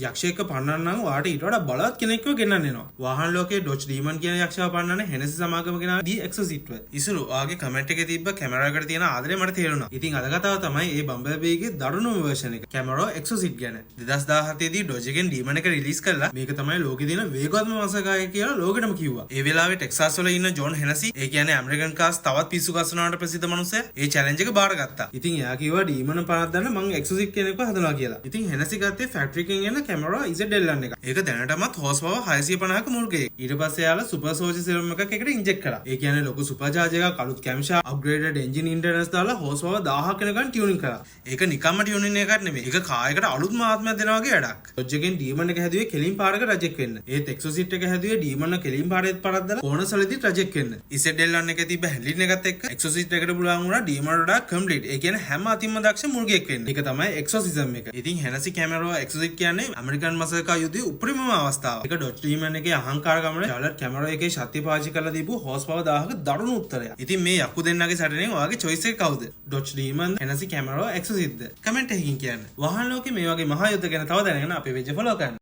යක්ෂයෙක්ව පන්නන්න නම් ඔයාට ඊට වඩා බලවත් කෙනෙක්ව ගෙන්නන්න වෙනවා. වාහන ලෝකයේ ඩොච් ඩීමන් කියන යක්ෂයාව පන්නන්න හෙනසි සමාගම ගෙනා දී එක්සොසිට් ව. ඉසුරු ඔයාගේ කමෙන්ට් එකේ තිබ්බ කැමරා එකට තියෙන ආදරේ මට තේරුණා. ඉතින් අද කතාව තමයි මේ බම්බල්බීගේ දරුණුම version එක. කැමරා එක්සොසිට් ගැන. 2017 දී ඩොජ් එකෙන් ඩීමන් එක රිලීස් කළා. මේක තමයි ලෝකේ තියෙන වේගවත්ම මාසකාය කියලා ලෝකෙටම කිව්වා. ඒ වෙලාවේ ටෙක්සාස් වල ඉන්න ජෝන් හෙනසි, ඒ කියන්නේ ඇමරිකන් කාස් තවත් පිස්සු ගස්සනවාට ප්‍රසිද්ධ මනුස්සයා, ඒ චැලෙන්ජ් එක බාරගත්තා. ඉතින් එයා කිව්වා ඩීමන් පනද්දන්න මං එක්සොසිට් කෙනෙක්ව හදනවා කියලා. ඉතින් හෙනසි ගත්තේ ෆැක්ටරි එකෙන් එන කැමරා ZL1 එක. ඒක දැනටමත් හෝස් පවර් 650ක මුර්ගයක්. ඊට පස්සේ යාලා සුපර් සෝල්ජර් සිරම් එකක් එකට ඉන්ජෙක්ට් කරා. ඒ කියන්නේ ලොකු සුපර් චාර්ජ් එකක්, අලුත් කැම්ෂා, අප්ග්‍රේඩඩ් එන්ජින් ඉන්ටර්නල්ස් දාලා හෝස් පවර් 1000ක් වෙනකන් ටියුනින් කරා. ඒක නිකම්ම ටියුනින් එකක් නෙමෙයි. ඒක කායකට අලුත්ම ආත්මයක් දෙනවා වගේ වැඩක්. ඩොජ් එකෙන් ඩීමන් එක හැදුවේ කෙලින් පාරක රජෙක් වෙන්න. ඒත් එක්සොසිට් එක හැදුවේ ඩීමන් කෙලින් පාරේත් පරද්දලා කෝනසලෙදිත් රජෙක් වෙන්න. ZL1 එකේ තිබ්බ හැන්ඩලින් එකත් එක්ක එක්සොසිට් එකට පුළුවන් වුණා ඩීමන් වඩා කම්ප්ලීට්. ඒ කියන්නේ හැම අතින්ම දක්ෂ මුර්ගයෙක් වෙන්න. ඒක තමයි එක්සොසිසම් එක. ඉතින් හෙනසි කැමරා එක්සොසිට් කියන්නේ ඇමරිකන් මසකා යුද්ධයේ උපරිමම අවස්ථාව. ඒක ඩොච් ඩීමන් එකේ අහංකාර ගමන ෂාලට් කැමරා එකේ ශක්තිය පාවිච්චි කරලා දීපු හෝස් පවර් 1000ක දරුණු උත්තරයක්. ඉතින් මේ යක්කු දෙන්නගේ සැටෙනෙන් ඔයාගේ choice එක කවුද? ඩොච් ඩීමන්, හෙනසි කැමරා, එක්සොසිට්ද? කමෙන්ට් එකකින් කියන්න. වාහන ලෝකේ මේ වගේ මහා යුද්ධ ගැන තව දැනගෙන අපේ page එක follow කරන්න.